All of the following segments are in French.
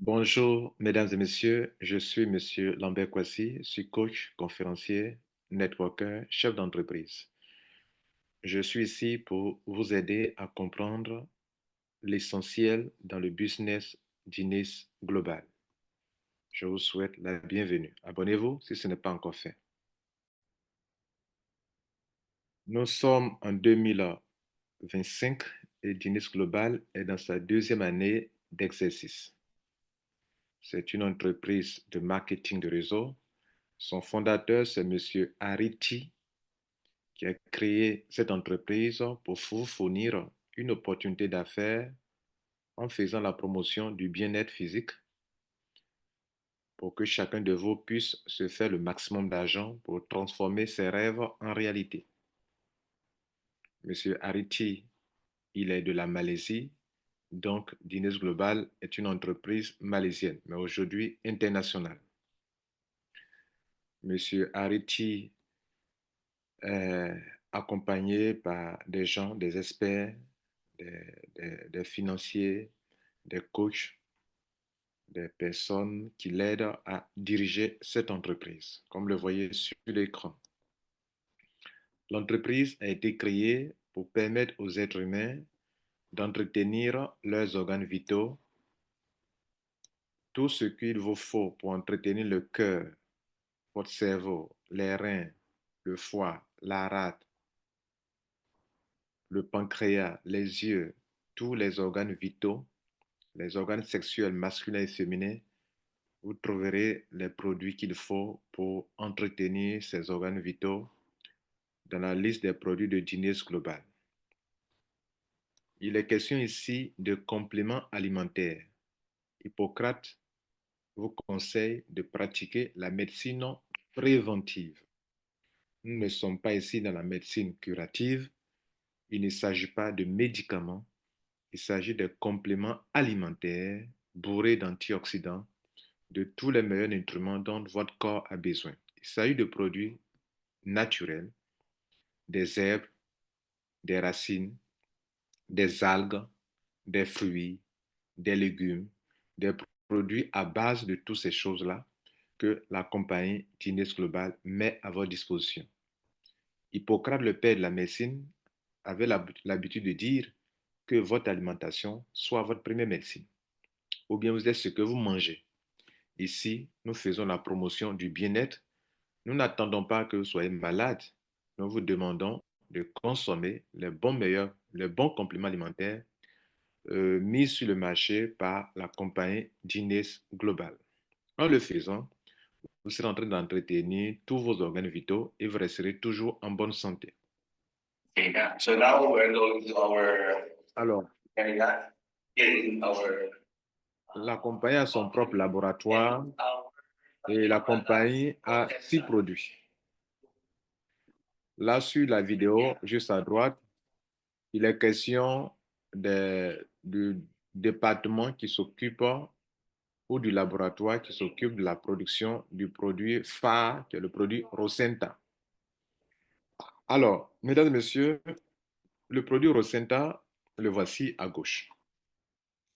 Bonjour, mesdames et messieurs. Je suis Monsieur Lambert Kwasi, je suis coach, conférencier, networker, chef d'entreprise. Je suis ici pour vous aider à comprendre l'essentiel dans le business d'Inès Global. Je vous souhaite la bienvenue. Abonnez-vous si ce n'est pas encore fait. Nous sommes en 2025 et Guinness Global est dans sa deuxième année d'exercice. C'est une entreprise de marketing de réseau. Son fondateur, c'est Monsieur Ariti, qui a créé cette entreprise pour vous fournir une opportunité d'affaires en faisant la promotion du bien-être physique pour que chacun de vous puisse se faire le maximum d'argent pour transformer ses rêves en réalité. Monsieur Ariti, il est de la Malaisie, donc Guinness Global est une entreprise malaisienne, mais aujourd'hui internationale. Monsieur Ariti est accompagné par des gens, des experts, des financiers, des coachs, des personnes qui l'aident à diriger cette entreprise, comme le voyez sur l'écran. L'entreprise a été créée pour permettre aux êtres humains d'entretenir leurs organes vitaux, tout ce qu'il vous faut pour entretenir le cœur, votre cerveau, les reins, le foie, la rate, le pancréas, les yeux, tous les organes vitaux, les organes sexuels masculins et féminins, vous trouverez les produits qu'il faut pour entretenir ces organes vitaux dans la liste des produits de Guinness Global. Il est question ici de compléments alimentaires. Hippocrate vous conseille de pratiquer la médecine préventive. Nous ne sommes pas ici dans la médecine curative. Il ne s'agit pas de médicaments. Il s'agit de compléments alimentaires bourrés d'antioxydants, de tous les meilleurs nutriments dont votre corps a besoin. Il s'agit de produits naturels, des herbes, des racines, des algues, des fruits, des légumes, des produits à base de toutes ces choses-là que la compagnie Guinness Global met à votre disposition. Hippocrate, le père de la médecine, avait l'habitude de dire que votre alimentation soit votre première médecine, ou bien vous êtes ce que vous mangez. Ici, nous faisons la promotion du bien-être. Nous n'attendons pas que vous soyez malade. Nous vous demandons de consommer les bons compléments alimentaires mis sur le marché par la compagnie Guinness Global. En le faisant, vous serez en train d'entretenir tous vos organes vitaux et vous resterez toujours en bonne santé. Yeah. So now we're going to our Alors, area in our la compagnie a son propre laboratoire et la compagnie a 6 produits. Là, sur la vidéo, juste à droite, il est question du département qui s'occupe ou du laboratoire qui s'occupe de la production du produit phare, qui est le produit Rosenta. Alors, mesdames et messieurs, le produit Rosenta, le voici à gauche.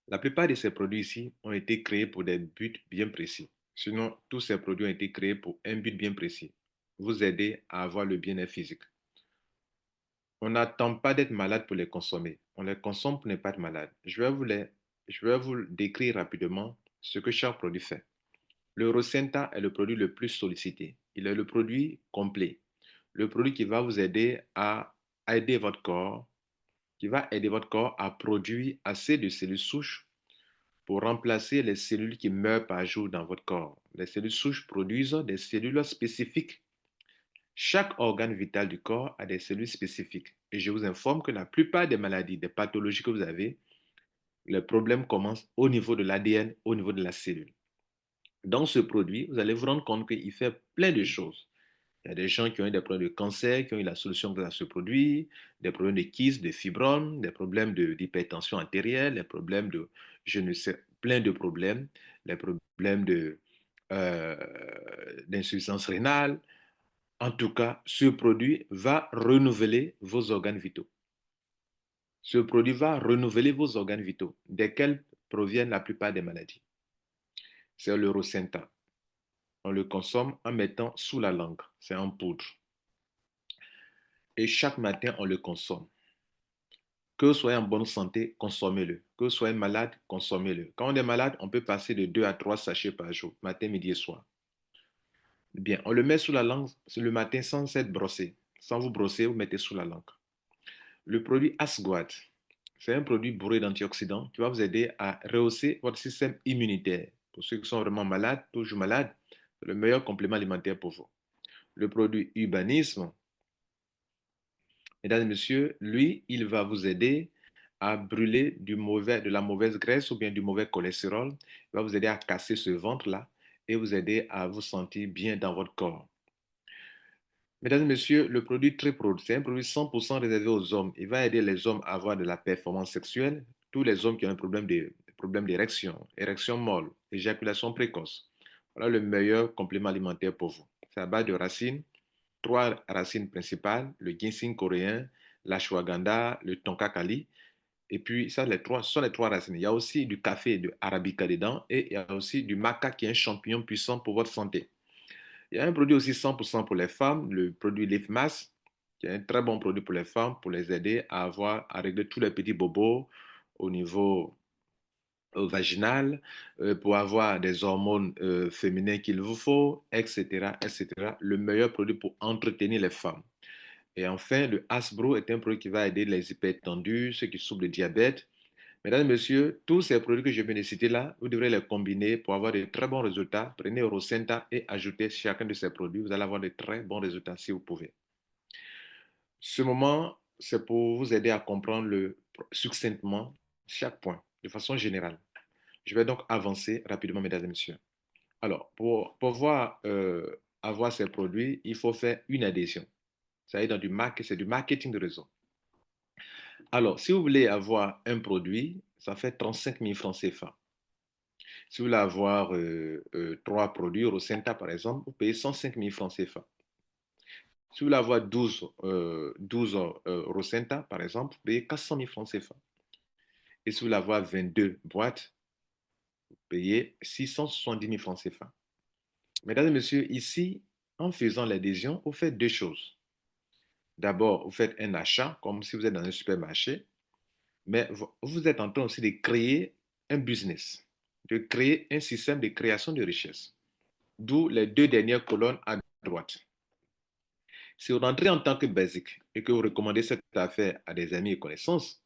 La plupart de ces produits ici ont été créés pour des buts bien précis. Sinon, tous ces produits ont été créés pour un but bien précis. Vous aider à avoir le bien-être physique. On n'attend pas d'être malade pour les consommer. On les consomme pour ne pas être malade. Je vais vous décrire rapidement ce que chaque produit fait. Le Rosenta est le produit le plus sollicité. Il est le produit complet. Le produit qui va vous aider à aider votre corps, qui va aider votre corps à produire assez de cellules souches pour remplacer les cellules qui meurent par jour dans votre corps. Les cellules souches produisent des cellules spécifiques. Chaque organe vital du corps a des cellules spécifiques. Et je vous informe que la plupart des maladies, des pathologies que vous avez, les problèmes commencent au niveau de l'ADN, au niveau de la cellule. Dans ce produit, vous allez vous rendre compte qu'il fait plein de choses. Il y a des gens qui ont eu des problèmes de cancer, qui ont eu la solution grâce à ce produit, des problèmes de kyste, de fibromes, des problèmes d'hypertension artérielle, des problèmes de, je ne sais, plein de problèmes, les problèmes euh, d'insuffisance rénale. En tout cas, ce produit va renouveler vos organes vitaux. Ce produit va renouveler vos organes vitaux, desquels proviennent la plupart des maladies. c'est le Rosenta. On le consomme en mettant sous la langue, c'est en poudre. Et chaque matin, on le consomme. Que vous soyez en bonne santé, consommez-le. Que vous soyez malade, consommez-le. Quand on est malade, on peut passer de 2 à 3 sachets par jour, matin, midi et soir. Bien, on le met sous la langue le matin sans être brossé. Sans vous brosser, vous mettez sous la langue. Le produit Asguad, c'est un produit bourré d'antioxydants qui va vous aider à rehausser votre système immunitaire. Pour ceux qui sont vraiment malades, toujours malades, c'est le meilleur complément alimentaire pour vous. Le produit Urbanisme, mesdames et messieurs, lui, il va vous aider à brûler de la mauvaise graisse ou bien du mauvais cholestérol. Il va vous aider à casser ce ventre-là et vous aider à vous sentir bien dans votre corps. Mesdames et messieurs, le produit Triprod, c'est un produit 100% réservé aux hommes. Il va aider les hommes à avoir de la performance sexuelle. Tous les hommes qui ont un problème d'érection, érection molle, éjaculation précoce. Voilà le meilleur complément alimentaire pour vous. C'est à base de racines, 3 racines principales, le ginseng coréen, l'ashwagandha, le tonka kali. Et puis, ça, ce sont les 3 racines. Il y a aussi du café de arabica dedans et il y a aussi du maca qui est un champignon puissant pour votre santé. Il y a un produit aussi 100% pour les femmes, le produit Lift Mass, qui est un très bon produit pour les femmes pour les aider à régler tous les petits bobos au niveau vaginal, pour avoir des hormones féminins qu'il vous faut, etc., etc. Le meilleur produit pour entretenir les femmes. Et enfin, le Hasbro est un produit qui va aider les hypertendus, ceux qui souffrent de diabète. Mesdames et messieurs, tous ces produits que je viens de citer là, vous devrez les combiner pour avoir de très bons résultats. Prenez Eurocenta et ajoutez chacun de ces produits. Vous allez avoir de très bons résultats si vous pouvez. Ce moment, c'est pour vous aider à comprendre succinctement chaque point, de façon générale. Je vais donc avancer rapidement, mesdames et messieurs. Alors, pour pouvoir avoir ces produits, il faut faire une adhésion. Ça est dans c'est du marketing de réseau. Alors, si vous voulez avoir un produit, ça fait 35 000 francs CFA. Si vous voulez avoir 3 produits, Rosenta par exemple, vous payez 105 000 francs CFA. Si vous voulez avoir 12 Rosenta par exemple, vous payez 400 000 francs CFA. Et si vous voulez avoir 22 boîtes, vous payez 670 000 francs CFA. Mesdames et messieurs, ici, en faisant l'adhésion, vous faites 2 choses. D'abord, vous faites un achat, comme si vous êtes dans un supermarché, mais vous êtes en train aussi de créer un business, de créer un système de création de richesse. D'où les 2 dernières colonnes à droite. Si vous rentrez en tant que basique et que vous recommandez cette affaire à des amis et connaissances,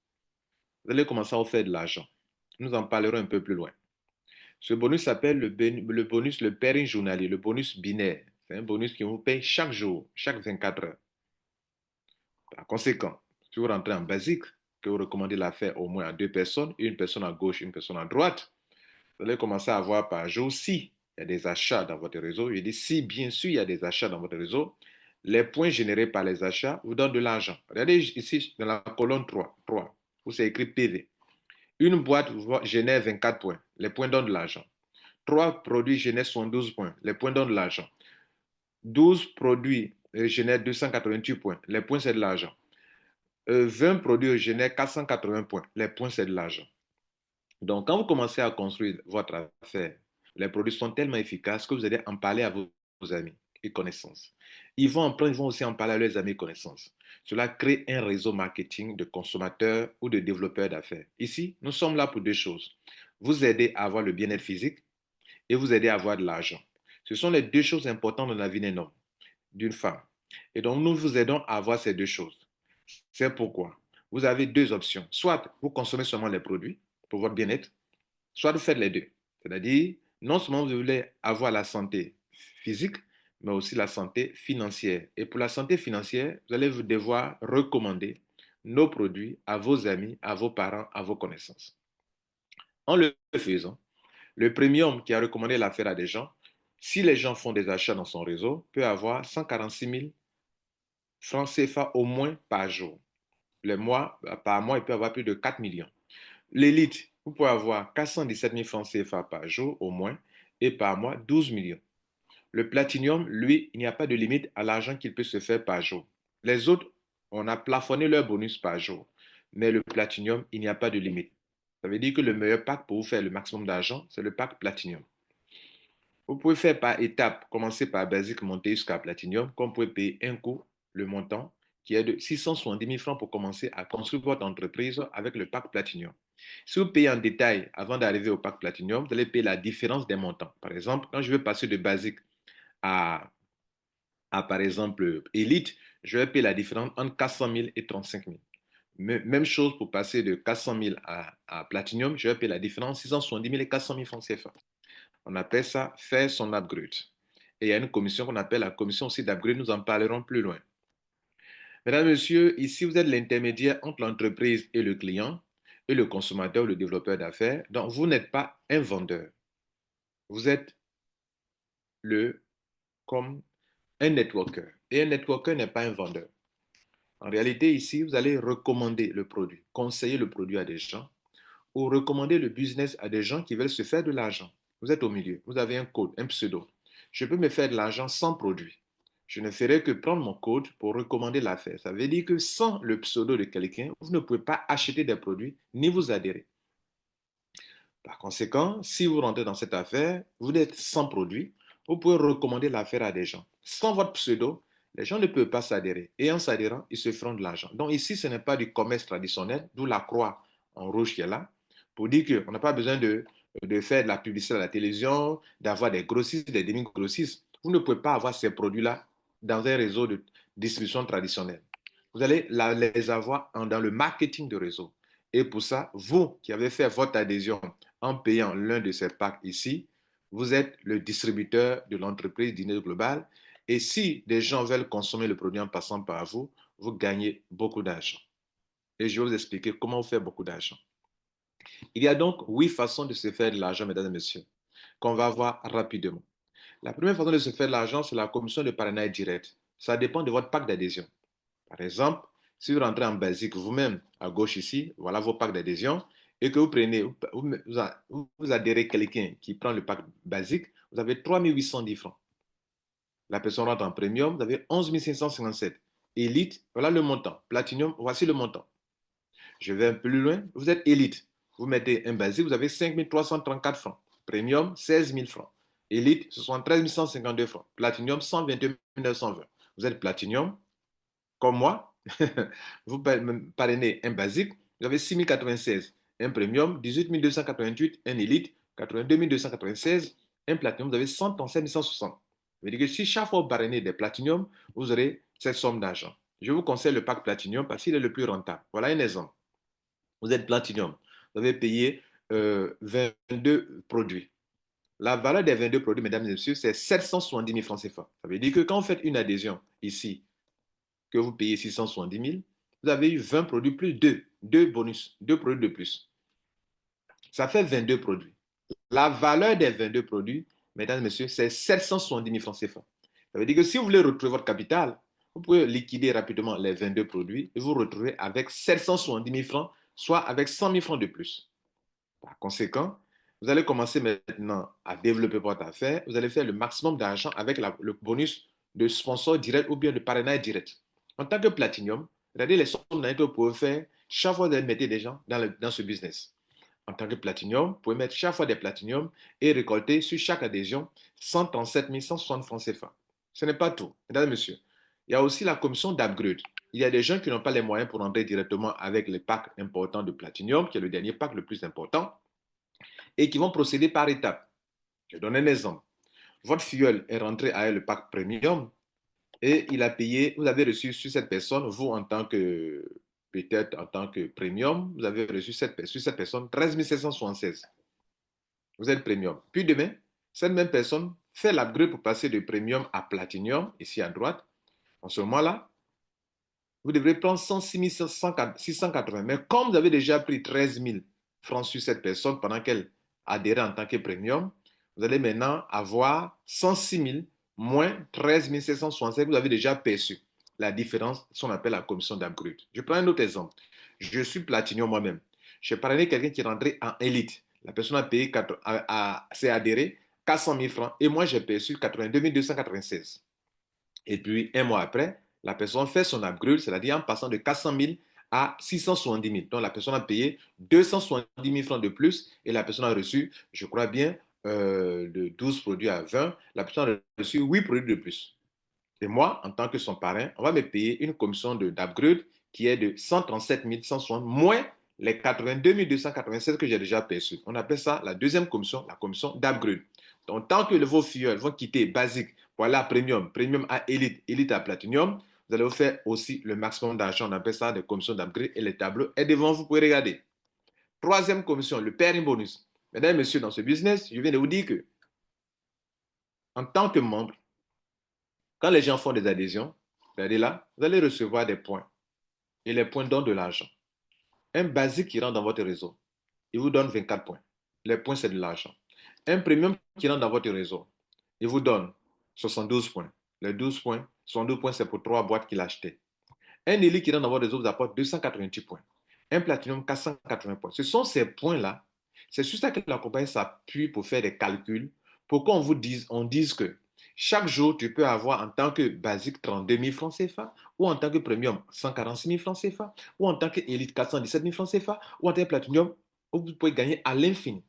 vous allez commencer à vous faire de l'argent. Nous en parlerons un peu plus loin. Ce bonus s'appelle le bonus, le pairing journalier, le bonus binaire. C'est un bonus qui vous paye chaque jour, chaque 24 heures. Par conséquent, si vous rentrez en basique, que vous recommandez l'affaire au moins à 2 personnes, une personne à gauche, une personne à droite, vous allez commencer à avoir par jour, si il y a des achats dans votre réseau, je dis si bien sûr il y a des achats dans votre réseau, les points générés par les achats vous donnent de l'argent. Regardez ici dans la colonne 3 où c'est écrit PV. Une boîte génère 24 points, les points donnent de l'argent. 3 produits génèrent 72 points, les points donnent de l'argent. 12 produits génèrent 288 points, les points c'est de l'argent. 20 produits génèrent 480 points, les points c'est de l'argent. Donc, quand vous commencez à construire votre affaire, les produits sont tellement efficaces que vous allez en parler à vos amis et connaissances. Ils vont aussi en parler à leurs amis et connaissances. Cela crée un réseau marketing de consommateurs ou de développeurs d'affaires. Ici, nous sommes là pour 2 choses. Vous aider à avoir le bien-être physique et vous aider à avoir de l'argent. Ce sont les 2 choses importantes dans la vie d'un homme, d'une femme. Et donc, nous vous aidons à avoir ces 2 choses. C'est pourquoi vous avez 2 options. Soit vous consommez seulement les produits pour votre bien-être, soit vous faites les deux. C'est-à-dire, non seulement vous voulez avoir la santé physique, mais aussi la santé financière. Et pour la santé financière, vous allez devoir recommander nos produits à vos amis, à vos parents, à vos connaissances. En le faisant, le premium qui a recommandé l'affaire à des gens, si les gens font des achats dans son réseau, peut avoir 146 000 francs CFA au moins par jour. Par mois, il peut avoir plus de 4 millions. L'élite, vous pouvez avoir 417 000 francs CFA par jour au moins et par mois 12 millions. Le platinium, lui, il n'y a pas de limite à l'argent qu'il peut se faire par jour. Les autres, on a plafonné leur bonus par jour. Mais le platinium, il n'y a pas de limite. Ça veut dire que le meilleur pack pour vous faire le maximum d'argent, c'est le pack platinium. Vous pouvez faire par étapes, commencer par basique, monter jusqu'à platinum, comme vous pouvez payer un coup, le montant, qui est de 670 000 francs pour commencer à construire votre entreprise avec le pack platinum. Si vous payez en détail avant d'arriver au pack platinum, vous allez payer la différence des montants. Par exemple, quand je veux passer de basique à, par exemple, élite, je vais payer la différence entre 400 000 et 35 000. Même chose pour passer de 400 000 à platinum, je vais payer la différence 670 000 et 400 000 francs CFA. On appelle ça faire son upgrade. Et il y a une commission qu'on appelle la commission aussi d'upgrade, nous en parlerons plus loin. Mesdames, Messieurs, ici vous êtes l'intermédiaire entre l'entreprise et le client, et le consommateur ou le développeur d'affaires. Donc vous n'êtes pas un vendeur, vous êtes le comme un networker. Et un networker n'est pas un vendeur. En réalité, ici, vous allez recommander le produit, conseiller le produit à des gens ou recommander le business à des gens qui veulent se faire de l'argent. Vous êtes au milieu, vous avez un code, un pseudo. Je peux me faire de l'argent sans produit. Je ne ferai que prendre mon code pour recommander l'affaire. Ça veut dire que sans le pseudo de quelqu'un, vous ne pouvez pas acheter des produits ni vous adhérer. Par conséquent, si vous rentrez dans cette affaire, vous êtes sans produit, vous pouvez recommander l'affaire à des gens. Sans votre pseudo, les gens ne peuvent pas s'adhérer. Et en s'adhérant, ils se feront de l'argent. Donc ici, ce n'est pas du commerce traditionnel, d'où la croix en rouge qui est là, pour dire qu'on n'a pas besoin de faire de la publicité à la télévision, d'avoir des grossistes, des demi-grossistes. Vous ne pouvez pas avoir ces produits-là dans un réseau de distribution traditionnel. Vous allez les avoir dans le marketing de réseau. Et pour ça, vous qui avez fait votre adhésion en payant l'un de ces packs ici, vous êtes le distributeur de l'entreprise Dîner Global. Et si des gens veulent consommer le produit en passant par vous, vous gagnez beaucoup d'argent. Et je vais vous expliquer comment vous faire beaucoup d'argent. Il y a donc 8 façons de se faire de l'argent, mesdames et messieurs, qu'on va voir rapidement. La première façon de se faire de l'argent, c'est la commission de parrainage direct. Ça dépend de votre pack d'adhésion. Par exemple, si vous rentrez en basique vous-même à gauche ici, voilà vos packs d'adhésion, et que vous prenez, vous adhérez quelqu'un qui prend le pack basique, vous avez 3 810 francs. La personne rentre en premium, vous avez 11 557. Élite, voilà le montant. Platinum, voici le montant. Je vais un peu plus loin, vous êtes élite. Vous mettez un basique, vous avez 5 334 francs. Premium, 16 000 francs. Élite, ce sont 13 152 francs. Platinum, 122 920. Vous êtes platinum, comme moi, vous parrainez un basique, vous avez 6 096. Un premium, 18 288. Un élite, 82 296. Un platinum, vous avez 137 160. Ça veut dire que si chaque fois vous parrainez des platinum, vous aurez cette somme d'argent. Je vous conseille le pack platinum parce qu'il est le plus rentable. Voilà un exemple. Vous êtes platinum, vous avez payé 22 produits. La valeur des 22 produits, mesdames et messieurs, c'est 770 000 francs CFA. Ça veut dire que quand vous faites une adhésion ici, que vous payez 670 000, vous avez eu 20 produits plus 2 bonus, 2 produits de plus. Ça fait 22 produits. La valeur des 22 produits, mesdames et messieurs, c'est 770 000 francs CFA. Ça veut dire que si vous voulez retrouver votre capital, vous pouvez liquider rapidement les 22 produits et vous retrouver avec 770 000 francs, soit avec 100 000 francs de plus. Par conséquent, vous allez commencer maintenant à développer votre affaire. Vous allez faire le maximum d'argent avec le bonus de sponsor direct ou bien de parrainage direct. En tant que Platinum, regardez les sommes que vous pouvez faire chaque fois que vous mettez des gens dans ce business. En tant que Platinum, vous pouvez mettre chaque fois des Platinum et récolter sur chaque adhésion 137 160 francs CFA. Ce n'est pas tout, mesdames et messieurs. Il y a aussi la commission d'upgrade. Il y a des gens qui n'ont pas les moyens pour entrer directement avec les packs importants de Platinum, qui est le dernier pack le plus important, et qui vont procéder par étapes. Je donne un exemple. Votre filleul est rentré avec le pack Premium et il a payé, vous avez reçu sur cette personne, vous en tant que, peut-être en tant que Premium, vous avez reçu sur cette personne 13 776. Vous êtes Premium. Puis demain, cette même personne fait l'upgrade pour passer de Premium à Platinum, ici à droite. En ce moment-là, vous devrez prendre 106 680. Mais comme vous avez déjà pris 13 000 francs sur cette personne pendant qu'elle adhérait en tant que premium, vous allez maintenant avoir 106 000 moins 13 765 que vous avez déjà perçu. La différence, c'est ce qu'on appelle la commission d'upgrade. Je prends un autre exemple. Je suis Platinum moi-même. J'ai parrainé quelqu'un qui est rentré en élite. La personne a payé, s'est adhéré 400 000 francs et moi j'ai perçu 82 296. Et puis, un mois après, la personne fait son upgrade, c'est-à-dire en passant de 400 000 à 670 000. Donc, la personne a payé 270 000 francs de plus et la personne a reçu, je crois bien, de 12 produits à 20, la personne a reçu 8 produits de plus. Et moi, en tant que son parrain, on va me payer une commission d'upgrade qui est de 137 160 moins les 82 287 que j'ai déjà perçus. On appelle ça la deuxième commission, la commission d'upgrade. Donc, tant que vos filles vont quitter basique pour aller à premium, premium à élite, élite à platinum, vous allez vous faire aussi le maximum d'argent. On appelle ça des commissions d'upgrade et les tableaux est devant vous, vous pouvez regarder. Troisième commission, le pairing bonus. Mesdames et messieurs, dans ce business, je viens de vous dire que en tant que membre, quand les gens font des adhésions, regardez là, vous allez recevoir des points. Et les points donnent de l'argent. Un basique qui rentre dans votre réseau, il vous donne 24 points. Les points, c'est de l'argent. Un premium qui rentre dans votre réseau, il vous donne 72 points. Les 12 points, 72 points, c'est pour 3 boîtes qu'il a achetées. Un élite qui rentre dans votre réseau vous apporte 288 points. Un platinum, 480 points. Ce sont ces points-là. C'est sur ça que la compagnie s'appuie pour faire des calculs, pour qu'on vous dise, on dise que chaque jour, tu peux avoir en tant que basique 32 000 francs CFA, ou en tant que premium 146 000 francs CFA, ou en tant qu'élite 417 000 francs CFA, ou en tant que platinum, où vous pouvez gagner à l'infini.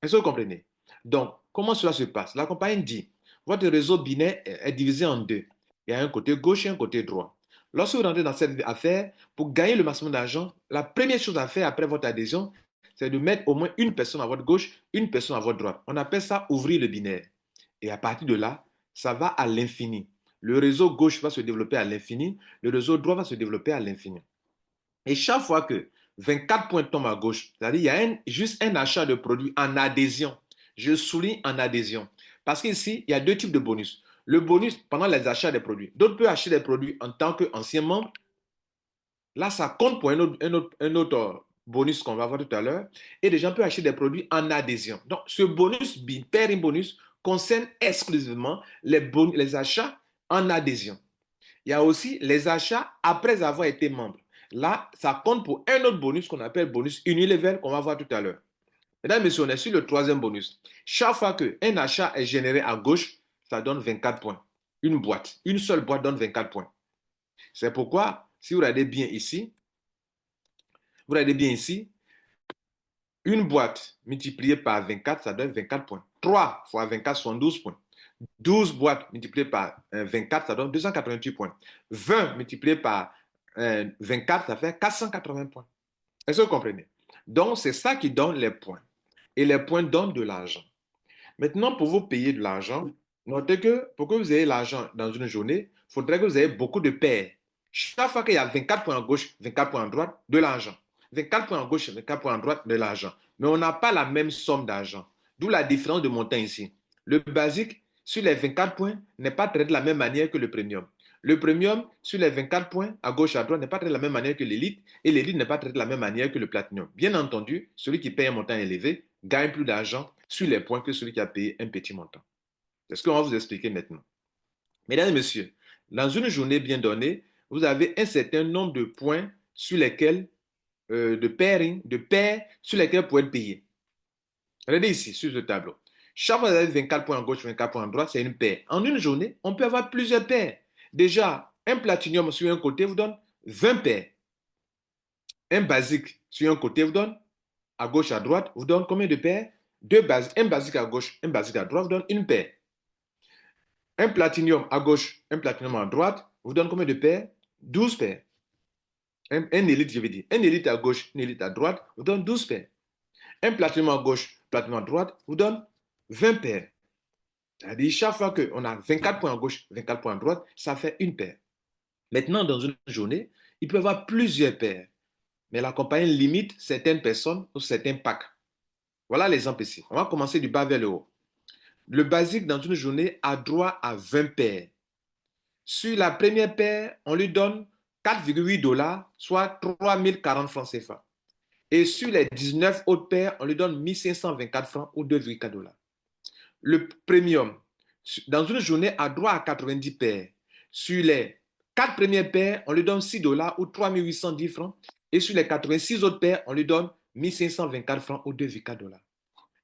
Est-ce que vous comprenez? Donc, comment cela se passe? La compagnie dit, votre réseau binaire est divisé en deux. Il y a un côté gauche et un côté droit. Lorsque vous rentrez dans cette affaire, pour gagner le maximum d'argent, la première chose à faire après votre adhésion, c'est de mettre au moins une personne à votre gauche, une personne à votre droite. On appelle ça ouvrir le binaire. Et à partir de là, ça va à l'infini. Le réseau gauche va se développer à l'infini, le réseau droit va se développer à l'infini. Et chaque fois que 24 points tombent à gauche, c'est-à-dire qu'il y a juste un achat de produit en adhésion. Je souligne en adhésion. Parce qu'ici, il y a deux types de bonus. Le bonus pendant les achats des produits. D'autres peuvent acheter des produits en tant qu'ancien membre. Là, ça compte pour un autre bonus qu'on va voir tout à l'heure. Et les gens peuvent acheter des produits en adhésion. Donc, ce bonus, pairing bonus, concerne exclusivement les achats en adhésion. Il y a aussi les achats après avoir été membre. Là, ça compte pour un autre bonus qu'on appelle bonus unilevel qu'on va voir tout à l'heure. Mesdames et messieurs, on est sur le troisième bonus. Chaque fois qu'un achat est généré à gauche, ça donne 24 points. Une boîte, une seule boîte donne 24 points. C'est pourquoi, si vous regardez bien ici, une boîte multipliée par 24, ça donne 24 points. 3 fois 24, 72 points. 12 boîtes multipliées par 24, ça donne 288 points. 20 multiplié par 24, ça fait 480 points. Est-ce que vous comprenez? Donc, c'est ça qui donne les points. Et les points donnent de l'argent. Maintenant, pour vous payer de l'argent, notez que pour que vous ayez l'argent dans une journée, il faudrait que vous ayez beaucoup de paires. Chaque fois qu'il y a 24 points à gauche, 24 points à droite, de l'argent. 24 points à gauche, 24 points à droite, de l'argent. Mais on n'a pas la même somme d'argent. D'où la différence de montant ici. Le basique, sur les 24 points, n'est pas traité de la même manière que le premium. Le premium, sur les 24 points, à gauche, à droite, n'est pas traité de la même manière que l'élite, et l'élite n'est pas traité de la même manière que le platinum. Bien entendu, celui qui paye un montant élevé gagne plus d'argent sur les points que celui qui a payé un petit montant. C'est ce qu'on va vous expliquer maintenant. Mesdames et messieurs, dans une journée bien donnée, vous avez un certain nombre de points sur lesquels, de paires sur lesquels vous pouvez être payé. Regardez ici, sur ce tableau. Chaque fois que vous avez 24 points à gauche, 24 points à droite, c'est une paire. En une journée, on peut avoir plusieurs paires. Déjà, un platinum sur un côté vous donne 20 paires. Un basique sur un côté vous donne, à gauche, à droite, vous donne combien de paires? Un basique à gauche, un basique à droite vous donne une paire. Un platinum à gauche, un platinum à droite vous donne combien de paires? 12 paires. Un élite, je veux dire. Un élite à gauche, une élite à droite vous donne 12 paires. Un platinum à gauche, platinum à droite vous donne 20 paires. C'est-à-dire, chaque fois qu'on a 24 points à gauche, 24 points à droite, ça fait une paire. Maintenant, dans une journée, il peut y avoir plusieurs paires. Mais la compagnie limite certaines personnes ou certains packs. Voilà l'exemple ici. On va commencer du bas vers le haut. Le basique dans une journée a droit à 20 paires. Sur la première paire, on lui donne 4,8 $, soit 3040 francs CFA. Et sur les 19 autres paires, on lui donne 1524 francs ou 2,4 $. Le premium, dans une journée, a droit à 90 paires. Sur les 4 premières paires, on lui donne 6 $ ou 3810 francs. Et sur les 86 autres paires, on lui donne 1524 francs ou 2,4 $.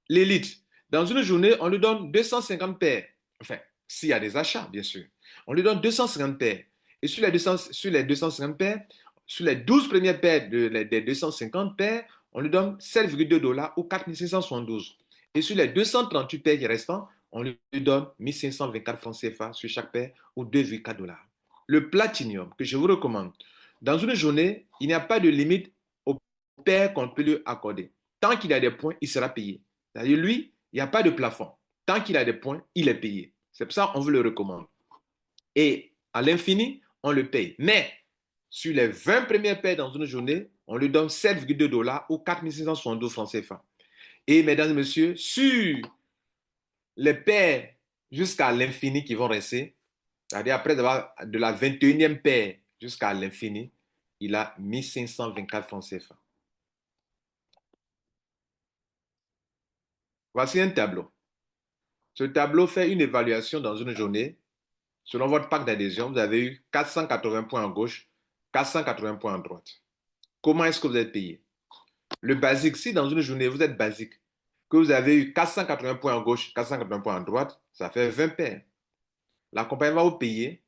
L'élite, dans une journée, on lui donne 250 paires. Enfin, s'il y a des achats, bien sûr. On lui donne 250 paires. Et sur les 250 paires, sur les 12 premières paires des 250 paires, on lui donne 7,2 $ ou 4572. Et sur les 238 paires restants, on lui donne 1524 francs CFA sur chaque paire ou 2,4 dollars. Le platinium que je vous recommande, dans une journée, il n'y a pas de limite au paires qu'on peut lui accorder. Tant qu'il a des points, il sera payé. C'est-à-dire, lui, il n'y a pas de plafond. Tant qu'il a des points, il est payé. C'est pour ça qu'on vous le recommande. Et à l'infini, on le paye. Mais sur les 20 premières paires dans une journée, on lui donne 7,2 dollars ou 4672 francs CFA. Et mesdames et messieurs, sur les paires jusqu'à l'infini qui vont rester, c'est-à-dire après avoir de la 21e paire jusqu'à l'infini, il a 1524 francs CFA. Voici un tableau. Ce tableau fait une évaluation dans une journée. Selon votre pack d'adhésion, vous avez eu 480 points à gauche, 480 points à droite. Comment est-ce que vous êtes payé? Le basique, si dans une journée vous êtes basique, que vous avez eu 480 points à gauche, 480 points à droite, ça fait 20 paires. La compagnie va vous payer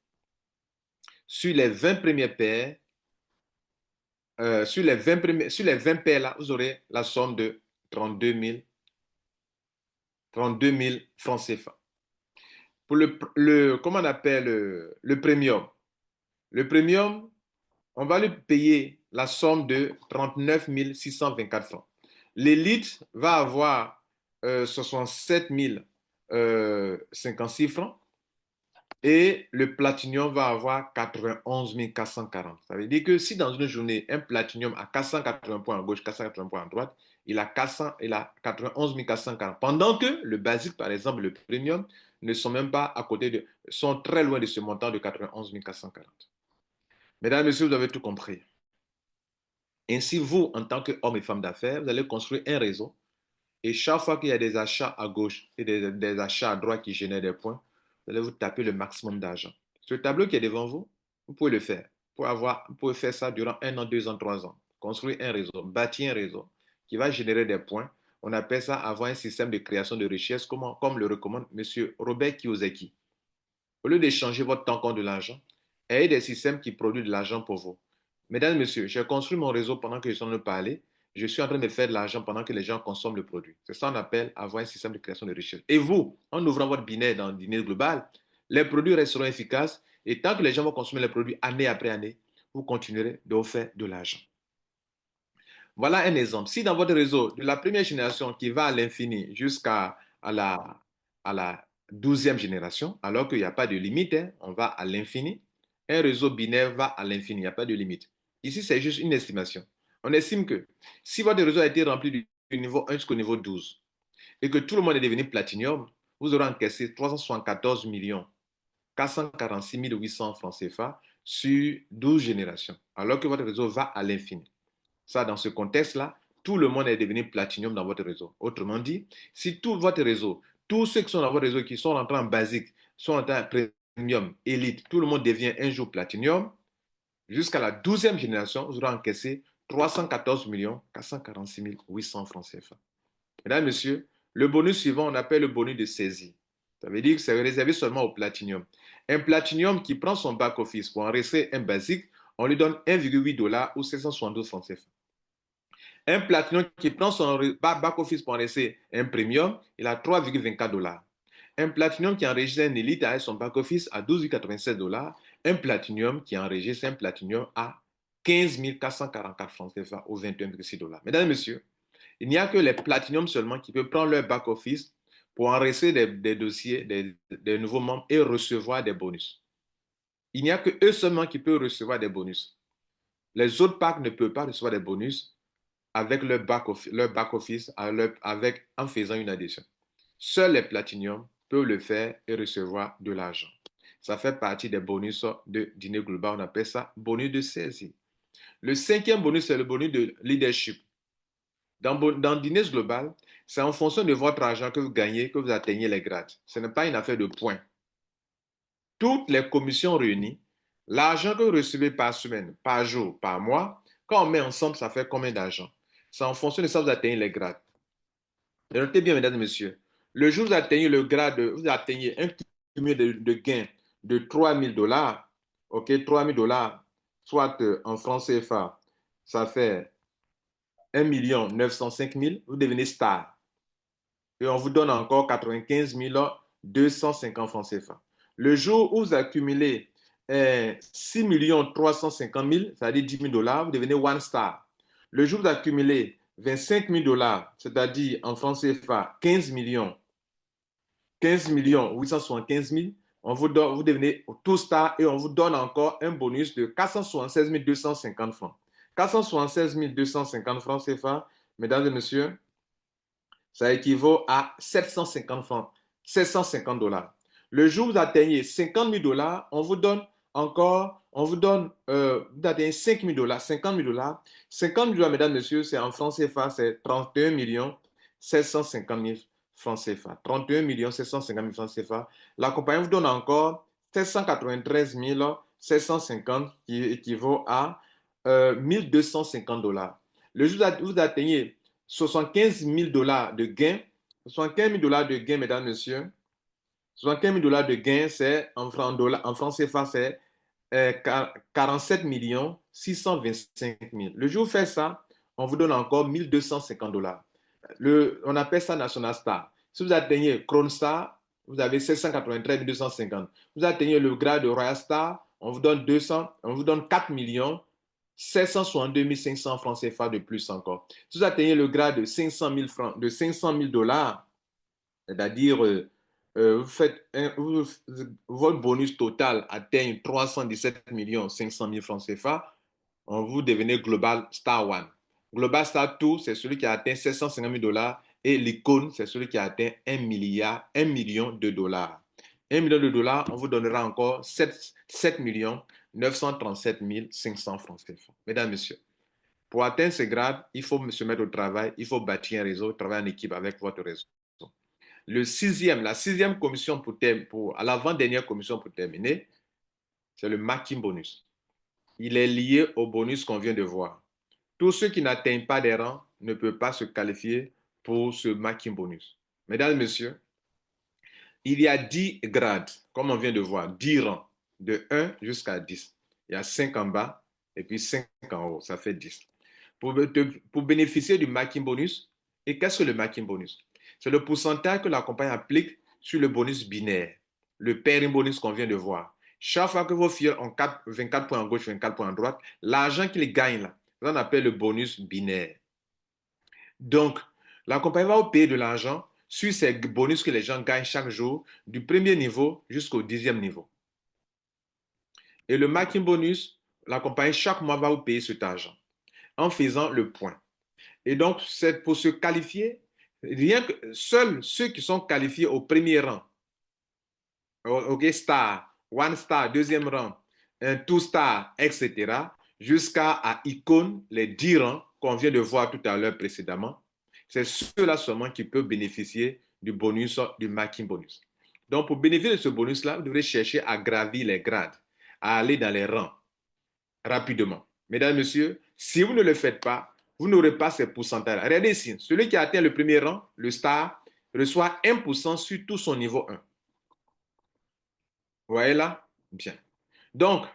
sur les 20 premières paires, sur les 20 paires là, vous aurez la somme de 32 000 francs CFA. Pour comment on appelle le premium? Le premium, on va lui payer la somme de 39 624 francs. L'élite va avoir 67 056 francs et le platinium va avoir 91 440. Ça veut dire que si dans une journée, un platinium a 480 points à gauche, 480 points à droite, il a 91 440. Pendant que le basique, par exemple, le premium, ne sont même pas à côté sont très loin de ce montant de 91 440. Mesdames et messieurs, vous avez tout compris. Ainsi, vous, en tant qu'homme et femme d'affaires, vous allez construire un réseau et chaque fois qu'il y a des achats à gauche et des achats à droite qui génèrent des points, vous allez vous taper le maximum d'argent. Ce tableau qui est devant vous, vous pouvez le faire. Vous pouvez faire ça durant 1 an, 2 ans, 3 ans. Construire un réseau, bâtir un réseau qui va générer des points. On appelle ça avoir un système de création de richesse, comme le recommande M. Robert Kiyosaki. Au lieu d'échanger votre temps contre de l'argent, ayez des systèmes qui produisent de l'argent pour vous. Mesdames et messieurs, j'ai construit mon réseau pendant que je suis en train de parler. Je suis en train de faire de l'argent pendant que les gens consomment le produit. C'est ça qu'on appelle avoir un système de création de richesse. Et vous, en ouvrant votre binaire dans le dîner global, les produits resteront efficaces et tant que les gens vont consommer les produits année après année, vous continuerez de faire de l'argent. Voilà un exemple. Si dans votre réseau, de la première génération qui va à l'infini jusqu'à la 12e génération, alors qu'il n'y a pas de limite, hein, on va à l'infini, un réseau binaire va à l'infini, il n'y a pas de limite. Ici, c'est juste une estimation. On estime que si votre réseau a été rempli du niveau 1 jusqu'au niveau 12 et que tout le monde est devenu platinium, vous aurez encaissé 374 446 800 francs CFA sur 12 générations, alors que votre réseau va à l'infini. Ça, dans ce contexte-là, tout le monde est devenu platinium dans votre réseau. Autrement dit, si tout votre réseau, tous ceux qui sont dans votre réseau, qui sont rentrés en basique, sont rentrés en premium, élite, tout le monde devient un jour platinium, jusqu'à la 12e génération, vous aurez encaissé 314 446 800 francs CFA. Mesdames, Messieurs, le bonus suivant, on appelle le bonus de saisie. Ça veut dire que c'est réservé seulement au platinium. Un platinium qui prend son back-office pour enregistrer un basique, on lui donne 1,8 dollars ou 772 francs CFA. Un platinium qui prend son back-office pour enregistrer un premium, il a 3,24 dollars. Un platinium qui enregistre un élite avec son back-office à 12,87 dollars. Un platinium qui enregistre un platinium à 15 444 francs CFA ou 21,6 dollars. Mesdames et messieurs, il n'y a que les platiniums seulement qui peuvent prendre leur back-office pour enregistrer des dossiers, des nouveaux membres et recevoir des bonus. Il n'y a que eux seulement qui peuvent recevoir des bonus. Les autres packs ne peuvent pas recevoir des bonus avec leur back-office en faisant une adhésion. Seuls les platiniums peuvent le faire et recevoir de l'argent. Ça fait partie des bonus de dîner global. On appelle ça bonus de saisie. Le 5e bonus, c'est le bonus de leadership. Dans Dîner Global, c'est en fonction de votre argent que vous gagnez que vous atteignez les grades. Ce n'est pas une affaire de points. Toutes les commissions réunies, l'argent que vous recevez par semaine, par jour, par mois, quand on met ensemble, ça fait combien d'argent? C'est en fonction de ça que vous atteignez les grades. Et notez bien, mesdames et messieurs, le jour où vous atteignez le grade, vous atteignez un cumul de gains de 3 000 dollars, ok, 3 000 dollars, soit en francs CFA, ça fait 1 905 000, vous devenez star. et on vous donne encore 95 250 francs CFA. Le jour où vous accumulez 6 350 000, c'est-à-dire 10 000 dollars, vous devenez one star. Le jour où vous accumulez 25 000 dollars, c'est-à-dire en francs CFA 15 875 000, vous devenez tout star et on vous donne encore un bonus de 476 250 francs. 476 250 francs CFA, mesdames et messieurs, ça équivaut à 750 francs, 750 dollars. Le jour où vous atteignez 50 000 dollars, on vous donne encore, vous atteignez 5 000 dollars, 50 000 dollars. 50 000 dollars, mesdames et messieurs, c'est en francs CFA, c'est 31 750 000 francs CFA. 31 750 000 francs CFA. La compagnie vous donne encore 793 750 qui équivaut à 1250 dollars. Le jour où vous atteignez 75 000 dollars de gains, 75 000 dollars de gains, mesdames, messieurs, 75 000 dollars de gains, c'est en francs CFA, c'est 47 625 000. Le jour où vous faites ça, on vous donne encore 1250 dollars. On appelle ça National Star. Si vous atteignez Crown Star, vous avez 793 250. Vous atteignez le grade de Royal Star, on vous donne 4 762 500 francs CFA de plus encore. Si vous atteignez le grade de 500 000 francs, de 500 000 dollars, c'est-à-dire votre bonus total atteint 317 500 000 francs CFA, vous devenez Global Star One. Global Star 2, c'est celui qui a atteint 750 000 dollars et l'icône, c'est celui qui a atteint 1 million de dollars. 1 million de dollars, on vous donnera encore 7 937 500 francs CFA. Mesdames, Messieurs, pour atteindre ce grade, il faut se mettre au travail, il faut bâtir un réseau, travailler en équipe avec votre réseau. La sixième commission à l'avant-dernière commission pour terminer, c'est le Marking Bonus. Il est lié au bonus qu'on vient de voir. Tous ceux qui n'atteignent pas des rangs ne peuvent pas se qualifier pour ce Marking Bonus. Mesdames et messieurs, il y a 10 grades, comme on vient de voir, 10 rangs, de 1 jusqu'à 10. Il y a 5 en bas et puis 5 en haut, ça fait 10. Pour bénéficier du Marking Bonus, et qu'est-ce que le Marking Bonus? C'est le pourcentage que la compagnie applique sur le bonus binaire, le pairing bonus qu'on vient de voir. Chaque fois que vos filles ont 24 points à gauche, 24 points à droite, l'argent qu'ils gagnent là, on appelle le bonus binaire. Donc, la compagnie va vous payer de l'argent sur ces bonus que les gens gagnent chaque jour, du premier niveau jusqu'au 10e niveau. Et le Marking Bonus, la compagnie chaque mois va vous payer cet argent en faisant le point. Et donc, c'est pour se qualifier, seuls ceux qui sont qualifiés au premier rang, OK, star, one star, deuxième rang, un two star, etc., jusqu'à icône, les 10 rangs qu'on vient de voir tout à l'heure précédemment, c'est ceux-là seulement qui peuvent bénéficier du bonus, du Marking Bonus. Donc, pour bénéficier de ce bonus-là, vous devrez chercher à gravir les grades, à aller dans les rangs rapidement. Mesdames et messieurs, si vous ne le faites pas, vous n'aurez pas ces pourcentages. Regardez ici, celui qui atteint le premier rang, le star, reçoit 1% sur tout son niveau 1. Vous voyez là? Bien. Donc,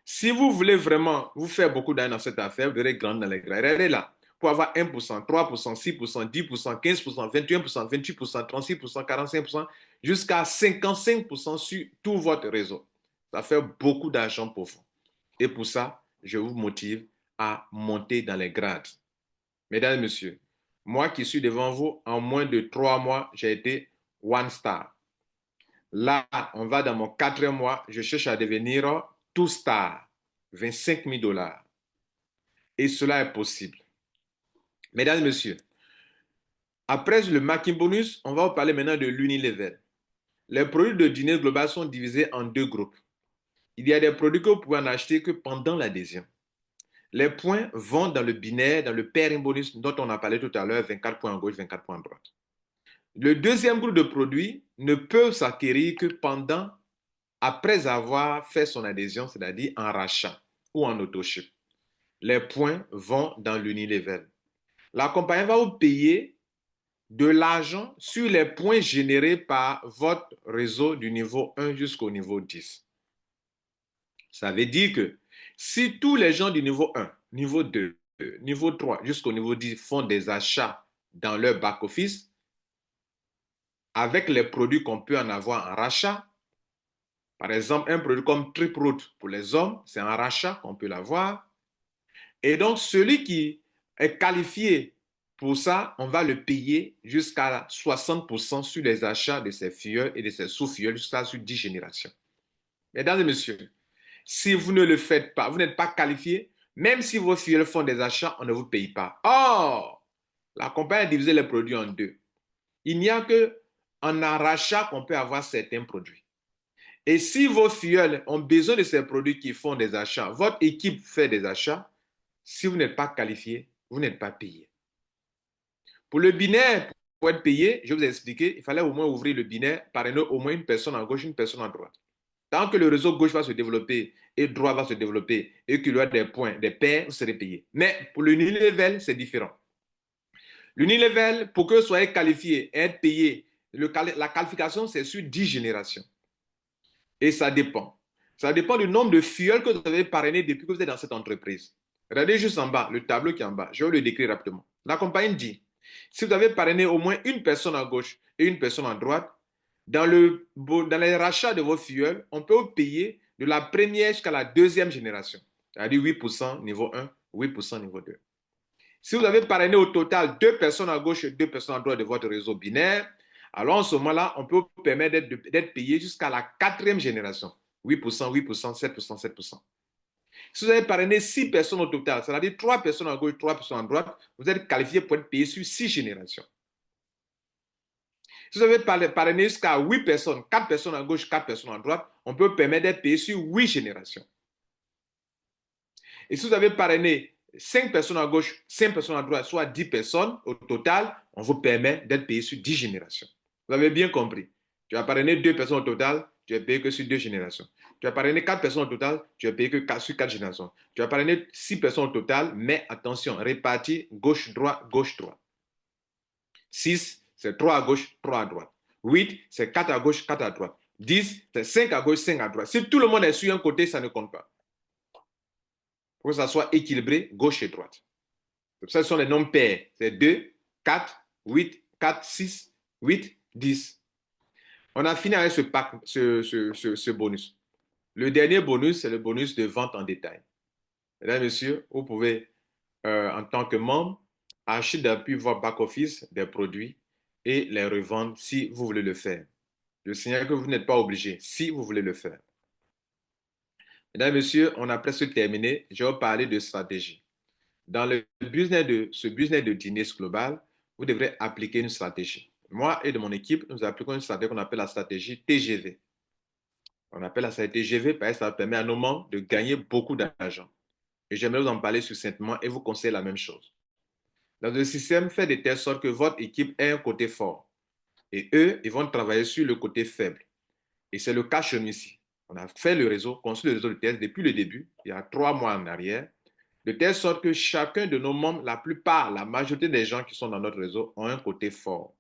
si vous voulez vraiment vous faire beaucoup d'argent dans cette affaire, vous devrez grandir dans les grades. Regardez là, pour avoir 1%, 3%, 6%, 10%, 15%, 21%, 28%, 36%, 45%, jusqu'à 55% sur tout votre réseau. Ça fait beaucoup d'argent pour vous. Et pour ça, je vous motive à monter dans les grades. Mesdames et messieurs, moi qui suis devant vous, en moins de 3 mois, j'ai été one star. Là, on va dans mon 4e mois, je cherche à devenir two star, 25 000 dollars. Et cela est possible. Mesdames et messieurs, après le Marking Bonus, on va vous parler maintenant de l'Unilevel. Les produits de dîner global sont divisés en 2 groupes. Il y a des produits que vous pouvez en acheter que pendant l'adhésion. Les points vont dans le binaire, dans le pairing bonus dont on a parlé tout à l'heure, 24 points à gauche, 24 points à droite. Le deuxième groupe de produits ne peut s'acquérir que après avoir fait son adhésion, c'est-à-dire en rachat ou en auto-ship. Les points vont dans l'Unilevel. La compagnie va vous payer de l'argent sur les points générés par votre réseau du niveau 1 jusqu'au niveau 10. Ça veut dire que si tous les gens du niveau 1, niveau 2, niveau 3 jusqu'au niveau 10 font des achats dans leur back-office, avec les produits qu'on peut en avoir en rachat. Par exemple, un produit comme Triproot pour les hommes, c'est un rachat qu'on peut l'avoir. Et donc, celui qui est qualifié pour ça, on va le payer jusqu'à 60% sur les achats de ses filleuls et de ses sous-filleuls jusqu'à sur 10 générations. Mesdames et messieurs, si vous ne le faites pas, vous n'êtes pas qualifié, même si vos filleuls font des achats, on ne vous paye pas. Or, la compagnie a divisé les produits en deux. Il n'y a qu'en rachat qu'on peut avoir certains produits. Et si vos filleuls ont besoin de ces produits qui font des achats, votre équipe fait des achats, si vous n'êtes pas qualifié, vous n'êtes pas payé. Pour le binaire, pour être payé, je vous ai expliqué, il fallait au moins ouvrir le binaire, parrainer au moins une personne à gauche, une personne à droite. Tant que le réseau gauche va se développer et droit va se développer et qu'il y a des points, des paires, vous serez payé. Mais pour le unilevel, c'est différent. L'unilevel, pour que vous soyez qualifié et être payé, la qualification, c'est sur 10 générations. Et ça dépend. Ça dépend du nombre de filleuls que vous avez parrainés depuis que vous êtes dans cette entreprise. Regardez juste en bas, le tableau qui est en bas. Je vais le décrire rapidement. La compagnie dit, si vous avez parrainé au moins une personne à gauche et une personne à droite, dans les rachats de vos filleuls, on peut vous payer de la première jusqu'à la deuxième génération. C'est-à-dire 8% niveau 1, 8% niveau 2. Si vous avez parrainé au total deux personnes à gauche et deux personnes à droite de votre réseau binaire, alors en ce moment-là, on peut vous permettre d'être payé jusqu'à la quatrième génération. 8%, 8%, 7%, 7%. Si vous avez parrainé 6 personnes au total, c'est-à-dire 3 personnes à gauche, 3 personnes à droite, vous êtes qualifié pour être payé sur 6 générations. Si vous avez parrainé jusqu'à 8 personnes, 4 personnes à gauche, 4 personnes à droite, on peut permettre d'être payé sur 8 générations. Et si vous avez parrainé 5 personnes à gauche, 5 personnes à droite, soit 10 personnes au total, on vous permet d'être payé sur 10 générations. Vous avez bien compris. Tu as parrainé 2 personnes au total, tu es payé que sur 2 générations. Tu as parrainé 4 personnes au total, tu es payé que sur 4 générations. Tu as parrainé 6 personnes au total, mais attention, réparti gauche-droite, gauche-droite. 6, c'est 3 à gauche, 3 à droite. 8, c'est 4 à gauche, 4 à droite. 10, c'est 5 à gauche, 5 à droite. Si tout le monde est sur un côté, ça ne compte pas. Pour que ça soit équilibré, gauche et droite. Ça, ce sont les nombres pairs. C'est 2, 4, 8, 4, 6, 8, 10. On a fini avec ce bonus. Le dernier bonus, c'est le bonus de vente en détail. Mesdames et messieurs, vous pouvez, en tant que membre, acheter depuis votre back-office des produits et les revendre si vous voulez le faire. Je signale que vous n'êtes pas obligé si vous voulez le faire. Mesdames et messieurs, on a presque terminé. Je vais vous parler de stratégie. Dans ce business de dîner global, vous devrez appliquer une stratégie. Moi et de mon équipe, nous appliquons une stratégie qu'on appelle la stratégie TGV. On appelle la stratégie TGV parce que ça permet à nos membres de gagner beaucoup d'argent. Et j'aimerais vous en parler succinctement et vous conseiller la même chose. Dans le système, fait de telle sorte que votre équipe ait un côté fort. Et eux, ils vont travailler sur le côté faible. Et c'est le cas chez nous ici. On a fait le réseau, construit le réseau de test depuis le début, il y a 3 mois en arrière, de telle sorte que chacun de nos membres, la plupart, la majorité des gens qui sont dans notre réseau ont un côté fort.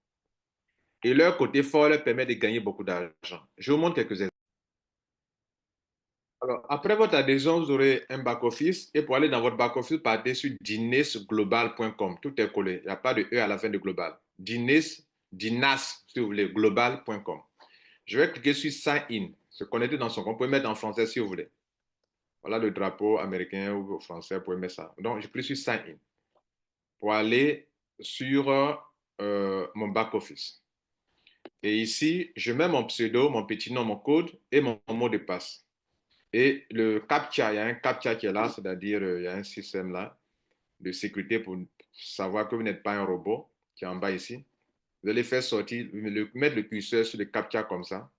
Et leur côté fort leur permet de gagner beaucoup d'argent. Je vous montre quelques exemples. Alors, après votre adhésion, vous aurez un back-office et pour aller dans votre back-office, partez sur dinesglobal.com. Tout est collé. Il n'y a pas de E à la fin de global. Dinas, si vous voulez, global.com. Je vais cliquer sur Sign In, se connecter dans son compte. Vous pouvez mettre en français si vous voulez. Voilà le drapeau américain ou français, vous pouvez mettre ça. Donc, je clique sur Sign In pour aller sur mon back-office. Et ici, je mets mon pseudo, mon petit nom, mon code et mon mot de passe. Et le CAPTCHA, il y a un CAPTCHA qui est là, c'est-à-dire il y a un système là de sécurité pour savoir que vous n'êtes pas un robot qui est en bas ici. Vous allez faire sortir, mettre le curseur sur le CAPTCHA comme ça.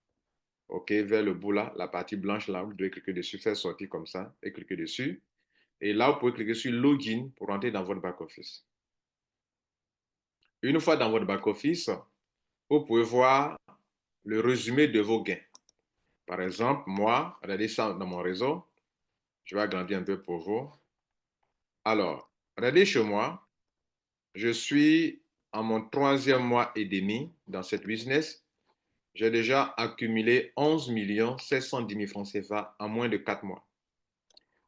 OK, vers le bout là, la partie blanche là, vous devez cliquer dessus, faire sortir comme ça et cliquer dessus. Et là, vous pouvez cliquer sur Login pour rentrer dans votre back-office. Une fois dans votre back-office, vous pouvez voir le résumé de vos gains. Par exemple, moi, regardez ça dans mon réseau. Je vais agrandir un peu pour vous. Alors, regardez chez moi, je suis en mon 3e mois et demi dans cette business. J'ai déjà accumulé 11 710 000 francs CFA en moins de 4 mois.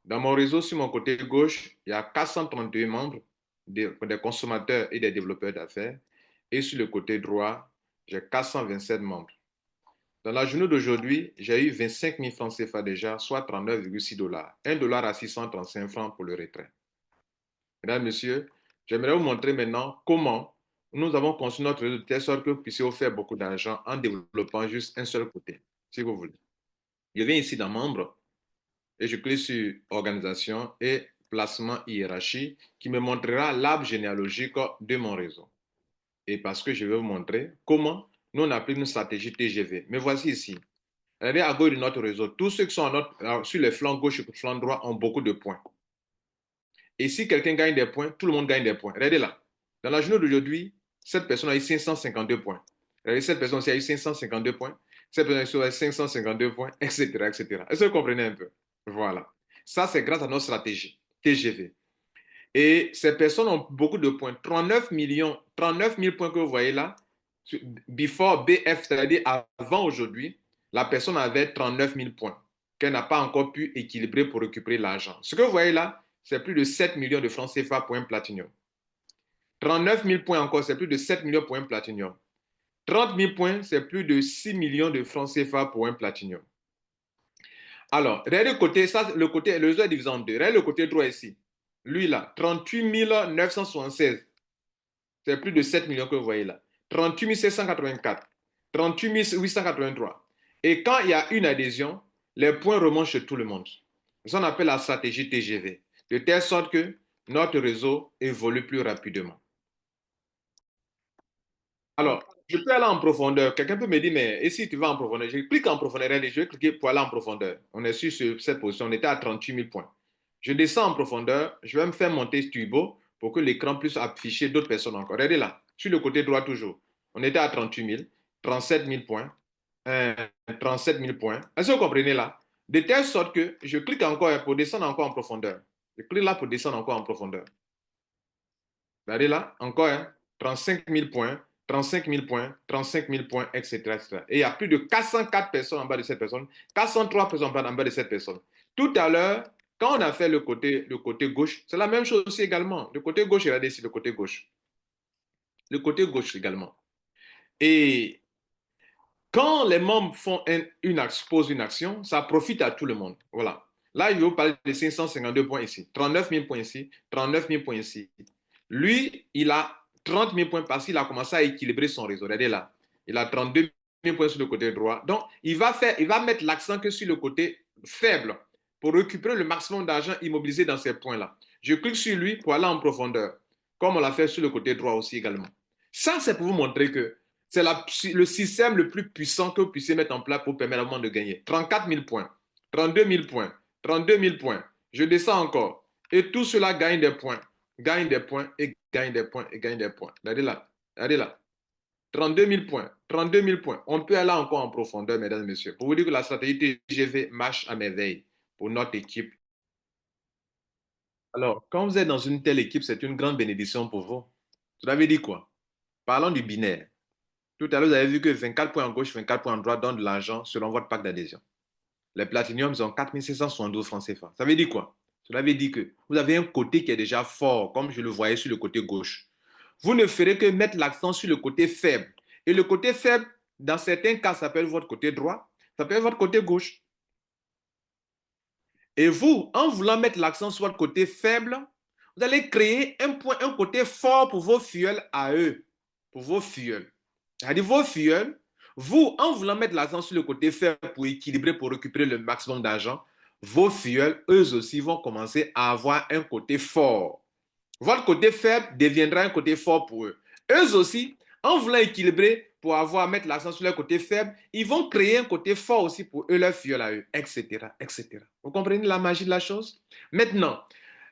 Dans mon réseau, sur mon côté gauche, il y a 432 membres, des consommateurs et des développeurs d'affaires. Et sur le côté droit, J'ai 427 membres. Dans la journée d'aujourd'hui, j'ai eu 25 000 francs CFA déjà, soit 39,6 dollars. 1 dollar à 635 francs pour le retrait. Mesdames, Messieurs, j'aimerais vous montrer maintenant comment nous avons construit notre réseau de telle sorte que vous puissiez faire beaucoup d'argent en développant juste un seul côté, si vous voulez. Je viens ici dans Membres et je clique sur Organisation et Placement hiérarchie qui me montrera l'arbre généalogique de mon réseau. Et parce que je vais vous montrer comment nous on applique une stratégie TGV. Mais voici ici. Regardez à gauche de notre réseau, tous ceux qui sont sur les flancs gauche et flanc droit ont beaucoup de points. Et si quelqu'un gagne des points, tout le monde gagne des points. Regardez là. Dans la journée d'aujourd'hui, cette personne a eu 552 points. Regardez, cette personne aussi a eu 552 points. Cette personne a eu 552 points, etc., etc. Est-ce que vous comprenez un peu? Voilà. Ça, c'est grâce à notre stratégie TGV. Et ces personnes ont beaucoup de points. 39 000 points que vous voyez là, before BF, c'est-à-dire avant aujourd'hui, la personne avait 39 000 points qu'elle n'a pas encore pu équilibrer pour récupérer l'argent. Ce que vous voyez là, c'est plus de 7 millions de francs CFA pour un Platinum. 39 000 points encore, c'est plus de 7 millions pour un Platinum. 30 000 points, c'est plus de 6 millions de francs CFA pour un Platinum. Alors, regardez le côté, ça, le réseau est divisé en deux. Regardez le côté droit ici. Lui là, 38 976. C'est plus de 7 millions que vous voyez là. 38 784. 38 883. Et quand il y a une adhésion, les points remontent chez tout le monde. Ça, on appelle la stratégie TGV. De telle sorte que notre réseau évolue plus rapidement. Alors, je peux aller en profondeur. Quelqu'un peut me dire, mais et si tu vas en profondeur? Je clique en profondeur et je vais cliquer pour aller en profondeur. On est sur cette position. On était à 38 000 points. Je descends en profondeur. Je vais me faire monter ce turbo pour que l'écran puisse afficher d'autres personnes encore. Regardez là, sur le côté droit toujours. On était à 38 000, 37 000 points, 37 000 points. Est-ce que vous comprenez là? De telle sorte que je clique encore pour descendre encore en profondeur. Je clique là pour descendre encore en profondeur. Regardez là, encore, 35 000 points, 35 000 points, 35 000 points, etc., etc. Et il y a plus de 404 personnes en bas de cette personne, 403 personnes en bas de cette personne. Tout à l'heure, quand on a fait le côté gauche, c'est la même chose aussi également. Le côté gauche, regardez ici, le côté gauche. Le côté gauche également. Et quand les membres posent une action, ça profite à tout le monde. Voilà. Là, il va vous parler de 552 points ici, 39 000 points ici, 39 000 points ici. Lui, il a 30 000 points parce qu'il a commencé à équilibrer son réseau. Regardez là. Il a 32 000 points sur le côté droit. Donc, il va mettre l'accent que sur le côté faible pour récupérer le maximum d'argent immobilisé dans ces points-là. Je clique sur lui pour aller en profondeur, comme on l'a fait sur le côté droit aussi également. Ça, c'est pour vous montrer que c'est le système le plus puissant que vous puissiez mettre en place pour permettre au monde de gagner. 34 000 points, 32 000 points, 32 000 points. Je descends encore. Et tout cela gagne des points, gagne des points et gagne des points et gagne des points. Regardez là, regardez là. 32 000 points, 32 000 points. On peut aller encore en profondeur, mesdames et messieurs, pour vous dire que la stratégie TGV marche à merveille pour notre équipe. Alors, quand vous êtes dans une telle équipe, c'est une grande bénédiction pour vous. Cela veut dire quoi? Parlons du binaire. Tout à l'heure, vous avez vu que 24 points en gauche, 24 points en droite donnent de l'argent selon votre pack d'adhésion. Les Platinums ont 4 572 francs CFA. Ça veut dire quoi? Cela veut dire que vous avez un côté qui est déjà fort, comme je le voyais sur le côté gauche. Vous ne ferez que mettre l'accent sur le côté faible. Et le côté faible, dans certains cas, ça peut être votre côté droit, ça peut être votre côté gauche. Et vous, en voulant mettre l'accent sur votre côté faible, vous allez créer un côté fort pour vos filleuls à eux, pour vos filleuls. C'est-à-dire vos filleuls, vous, en voulant mettre l'accent sur le côté faible pour équilibrer, pour récupérer le maximum d'argent, vos filleuls, eux aussi, vont commencer à avoir un côté fort. Votre côté faible deviendra un côté fort pour eux. Eux aussi, en voulant équilibrer pour mettre l'accent sur leur côté faible, ils vont créer un côté fort aussi pour eux, leurs filleuls à eux, etc., etc. Vous comprenez la magie de la chose? Maintenant,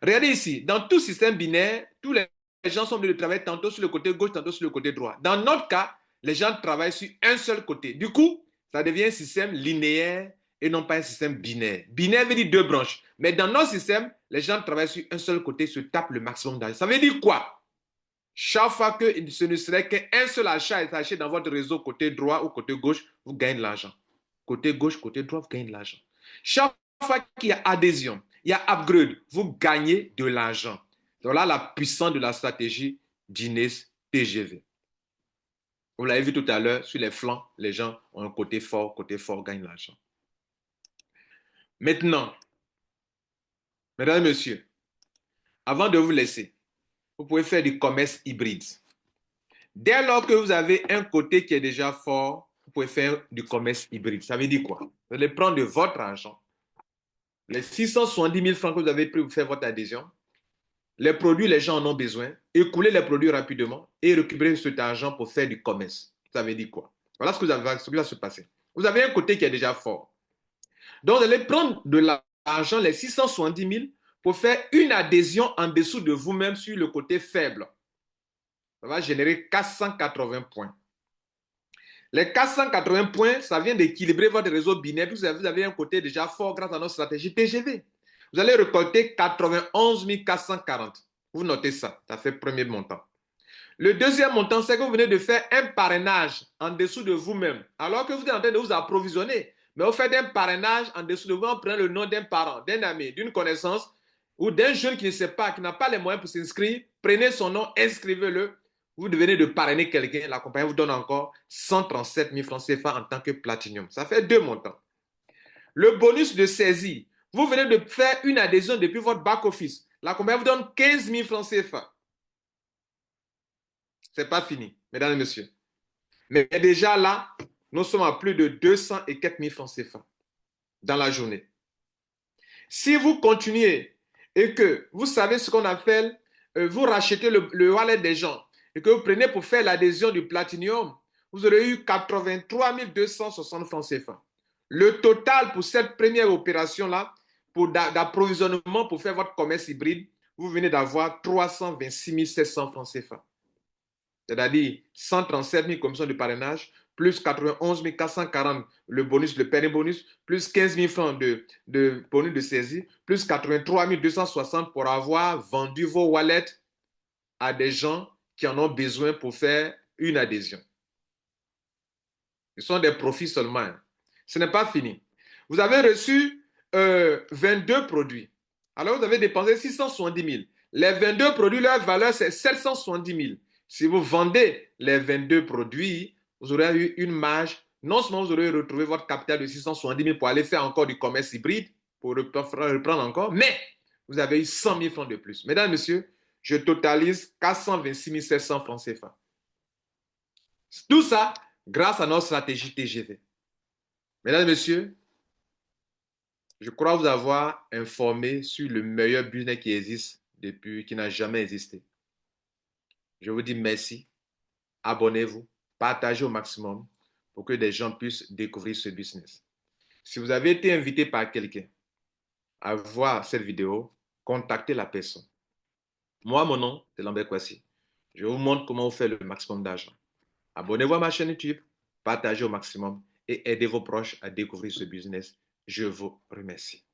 regardez ici, dans tout système binaire, tous les gens sont obligés de travailler tantôt sur le côté gauche, tantôt sur le côté droit. Dans notre cas, les gens travaillent sur un seul côté. Du coup, ça devient un système linéaire et non pas un système binaire. Binaire veut dire deux branches. Mais dans notre système, les gens travaillent sur un seul côté, se tapent le maximum d'argent. Ça veut dire quoi? Chaque fois que ce ne serait qu'un seul achat est acheté dans votre réseau côté droit ou côté gauche, vous gagnez de l'argent. Côté gauche, côté droit, vous gagnez de l'argent. Chaque fois qu'il y a adhésion, il y a upgrade, vous gagnez de l'argent. Voilà la puissance de la stratégie d'Inès TGV. Vous l'avez vu tout à l'heure, sur les flancs, les gens ont un côté fort, gagnent l'argent. Maintenant, mesdames et messieurs, avant de vous laisser, vous pouvez faire du commerce hybride. Dès lors que vous avez un côté qui est déjà fort, vous pouvez faire du commerce hybride. Ça veut dire quoi? Vous allez prendre de votre argent, les 670 000 francs que vous avez pris pour faire votre adhésion, les produits, les gens en ont besoin, écouler les produits rapidement et récupérer cet argent pour faire du commerce. Ça veut dire quoi? Voilà ce qui va se passer. Vous avez un côté qui est déjà fort. Donc, vous allez prendre de l'argent, les 670 000, pour faire une adhésion en dessous de vous-même sur le côté faible. Ça va générer 480 points. Les 480 points, ça vient d'équilibrer votre réseau binaire. Vous avez un côté déjà fort grâce à notre stratégie TGV. Vous allez récolter 91 440. Vous notez ça, ça fait le premier montant. Le deuxième montant, c'est que vous venez de faire un parrainage en dessous de vous-même. Alors que vous êtes en train de vous approvisionner, mais vous faites un parrainage en dessous de vous, en prenant le nom d'un parent, d'un ami, d'une connaissance ou d'un jeune qui ne sait pas, qui n'a pas les moyens pour s'inscrire. Prenez son nom, inscrivez-le. Vous devenez de parrainer quelqu'un, la compagnie vous donne encore 137 000 francs CFA en tant que Platinum. Ça fait deux montants. Le bonus de saisie, vous venez de faire une adhésion depuis votre back-office. La compagnie vous donne 15 000 francs CFA. Ce n'est pas fini, mesdames et messieurs. Mais déjà là, nous sommes à plus de 200 et quelques mille francs CFA dans la journée. Si vous continuez et que vous savez ce qu'on appelle, vous rachetez le wallet des gens et que vous prenez pour faire l'adhésion du Platinum, vous aurez eu 83 260 francs CFA. Le total pour cette première opération-là, d'approvisionnement pour faire votre commerce hybride, vous venez d'avoir 326 700 francs CFA. C'est-à-dire 137 000 commissions de parrainage, plus 91 440 le bonus, le paiement bonus, plus 15 000 francs de bonus de saisie, plus 83 260 pour avoir vendu vos wallets à des gens qui en ont besoin pour faire une adhésion. Ce sont des profits seulement. Ce n'est pas fini. Vous avez reçu 22 produits. Alors, vous avez dépensé 670 000. Les 22 produits, leur valeur, c'est 770 000. Si vous vendez les 22 produits, vous aurez eu une marge. Non seulement vous aurez retrouvé votre capital de 670 000 pour aller faire encore du commerce hybride, pour reprendre encore, mais vous avez eu 100 000 francs de plus. Mesdames et messieurs, je totalise 426 700 francs CFA. Tout ça grâce à notre stratégie TGV. Mesdames et messieurs, je crois vous avoir informé sur le meilleur business qui existe qui n'a jamais existé. Je vous dis merci. Abonnez-vous, partagez au maximum pour que des gens puissent découvrir ce business. Si vous avez été invité par quelqu'un à voir cette vidéo, contactez la personne. Moi, mon nom, c'est Lambert Kwasi. Je vous montre comment vous faire le maximum d'argent. Abonnez-vous à ma chaîne YouTube, partagez au maximum et aidez vos proches à découvrir ce business. Je vous remercie.